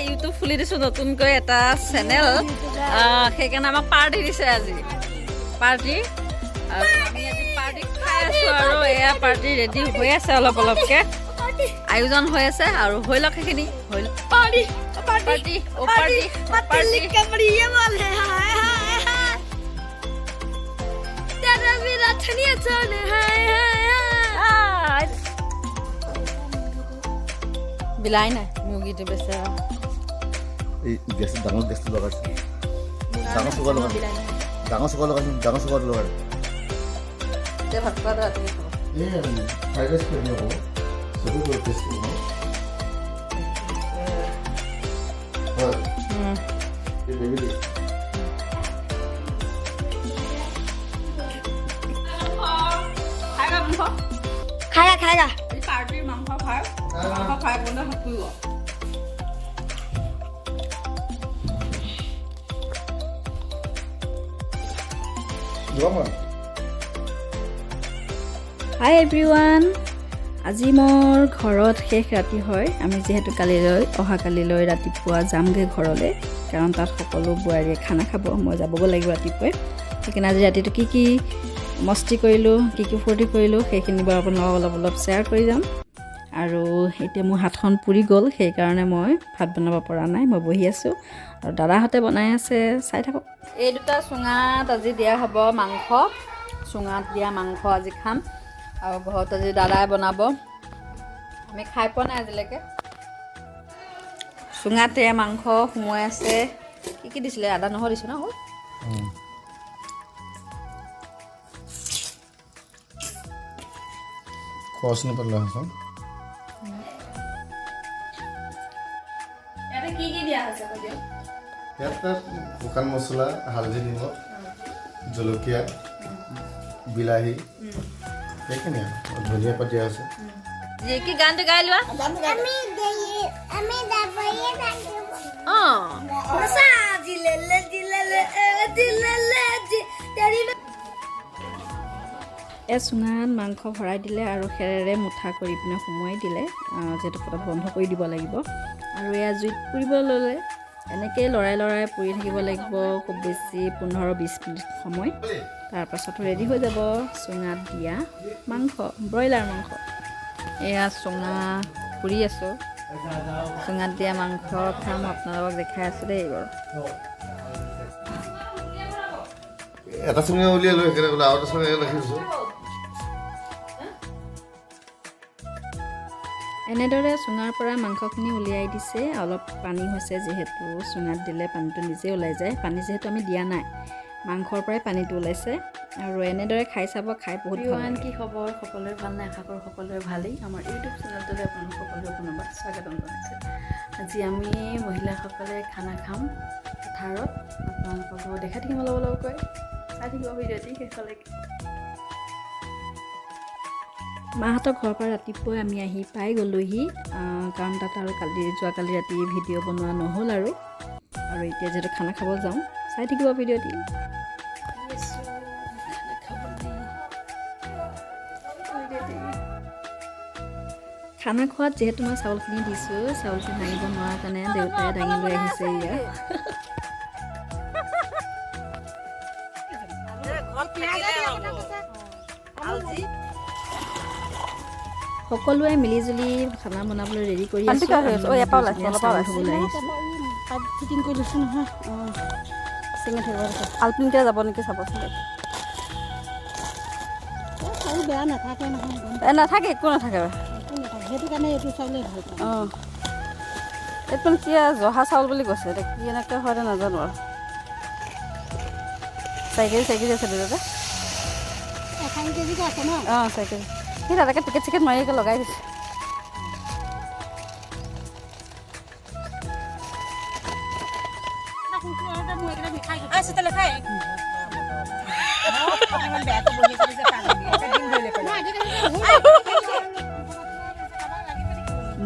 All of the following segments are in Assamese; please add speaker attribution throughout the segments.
Speaker 1: ইউটিউব খুলি দিছো নতুনকৈ এটা চেনেল সেইকাৰণে আমাক পাৰ্টি দিছে আজি পাৰ্টি আমি আজি পাৰ্টি খাই আছো আৰু এয়া পাৰ্টি ৰেডি হৈ আছে অলপ অলপকে আয়োজন হৈ আছে আৰু হৈ লওক সেইখিনি হৈ লওক পাৰ্টি পাৰ্টি ও পাৰ্টি পাৰ্টি কামৰিয়ে वाले हाय हाय हाय तेरा मेरा छनिया चले हाय हाय बिलाई ना मुर्गीটো বেচাৰা
Speaker 2: এই গ্যাস ডাঙৰ গ্যাসটো লগাইছে ডাঙৰ চুকা লগাইছে ডাঙৰ চুকা লগাইছে
Speaker 1: তে ভাত খোৱা ৰাতি
Speaker 2: এই ফ্ৰাইড ৰাইচ কৰি দিব সবই কৰি টেষ্ট কৰিব হয় এই বেবি
Speaker 1: খায়গা এই পাৰ্টিৰ মাংস খাই বন্ধ হকুইব হাই এভৰিৱান আজি মোৰ ঘৰত শেষ ৰাতি হয় আমি যেহেতু অহাকালিলৈ ৰাতিপুৱা যামগৈ ঘৰলৈ কাৰণ তাত সকলো বোৱাৰীয়ে খানা খাব মই যাবগৈ লাগিব ৰাতিপুৱাই সেইকাৰণে আজি ৰাতিটো কি মস্তি কৰিলোঁ কি ফূৰ্তি কৰিলোঁ সেইখিনি বাৰু আপোনালোকক অলপ শ্বেয়াৰ কৰি যাম আৰু এতিয়া মোৰ হাতখন পুৰি গ'ল সেইকাৰণে মই ভাত বনাব পৰা নাই মই বহি আছোঁ আৰু দাদাহঁতে বনাই আছে চাই থাকক এই দুটা চুঙাত আজি দিয়া হ'ব মাংস চুঙাত দিয়া মাংস আজি খাম আৰু ঘৰত আজি দাদাই বনাব আমি খাই পোৱা নাই আজিলৈকে চুঙাতে মাংস সোমোৱাই আছে কি দিছিলে আদা নহৰু দিছে ন
Speaker 2: খৰচ নেপালে হাসন
Speaker 1: এটা কি দিয়া আছে কদিও
Speaker 2: ইয়াতে শুকান মছলা হালধি নিমখ জলকীয়া বিলাহী এইখিনি ধনিয়া পাত দিয়া আছে
Speaker 1: যে কি গানটো গাই লোৱা আমি দাবাইয়ে থাকিব সঁচা দিলেলে তেৰি চুঙাত মাংস ভৰাই দিলে আৰু খেৰেৰে মুঠা কৰি পিনে সোমোৱাই দিলে যিহেতু পটাত বন্ধ কৰি দিব লাগিব আৰু এয়া জুইত পুৰিব ল'লে এনেকৈ লৰাই পুৰি থাকিব লাগিব খুব বেছি 15-20 মিনিট সময় তাৰপাছত ৰেডি হৈ যাব চুঙাত দিয়া মাংস ব্ৰইলাৰ মাংস এয়া চুঙা পুৰি আছোঁ চুঙাত দিয়া মাংস খাম আপোনালোকক দেখাই আছোঁ দেই বাৰু
Speaker 2: এটা চুঙা উলিয়াই লৈ সেইকাৰণে বোলে আৰু এটা চুঙা ৰাখিছোঁ
Speaker 1: এনেদৰে চুঙাৰ পৰা মাংসখিনি উলিয়াই দিছে অলপ পানী হৈছে যিহেতু চুঙাত দিলে পানীটো নিজে ওলাই যায় পানী যিহেতু আমি দিয়া নাই মাংসৰ পৰাই পানীটো ওলাইছে আৰু এনেদৰে খাই চাব খাই বহুত ভাল কি খবৰ সকলোৰে ভাল নাই আশা কৰোঁ সকলোৰে ভালেই আমাৰ ইউটিউব চেনেলটোলৈ আপোনালোক সকলোৰে পুনৰবাৰ স্বাগতম জনাইছোঁ আজি আমি মহিলাসকলে খানা খাম পথাৰত আপোনালোকক দেখাই থাকিম অলপ অলপকৈ চাই থাকিব ভিডিঅ'টি শেষলৈকে মাহঁতৰ ঘৰৰ পৰা ৰাতিপুৱাই আমি আহি পাই গ'লোহি কাৰণ তাত আৰু যোৱাকালি ৰাতি ভিডিঅ' বনোৱা নহ'ল আৰু এতিয়া যিহেতু খানা খাব যাওঁ চাই থাকিব ভিডিঅ'টি খানা খোৱাত যিহেতু মই চাউলখিনি দিছোঁ চাউলখিনি দাঙিব নোৱাৰাৰ কাৰণে দেউতাই দাঙি লৈ আহিছে ইয়াত সকলোৱে মিলিজুলি খানা বনাবলৈ ৰেডি কৰি আছোঁ ফিটিং কৰি দিছোঁ নহয় চিঙি থাকিব আলপিনকৈ যাব নেকি চাবচোন বেয়া নাথাকে নহয় নাথাকে একো নাথাকে সেইটো কাৰণে এইটো চাউলেই ভাল পাওঁ এইটো কি জহা চাউল বুলি কৈছে এতিয়া কি এনেকৈ হয় নাজানো আৰু চাইকেল আছে দাদা 1 কেজিকৈ আছে ন চাইকেল সেই দাদাকে টিকেট মাৰি লগাই দিছে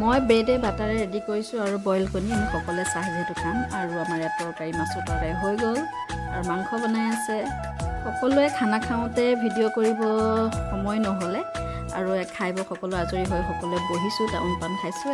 Speaker 1: মই ব্ৰেডে বাটাৰে ৰেডি কৰিছোঁ আৰু বইল কণী আমি সকলোৱে চাহ যিহেতু খাম আৰু আমাৰ ইয়াত তৰকাৰী মাছৰ তৰকাৰী হৈ গ'ল আৰু মাংস বনাই আছে সকলোৱে খানা খাওঁতে ভিডিঅ' কৰিব সময় নহ'লে আৰু খাই বৈ সকলো আজৰি হৈ সকলোৱে বহিছোঁ টাউন পাণ খাইছোঁ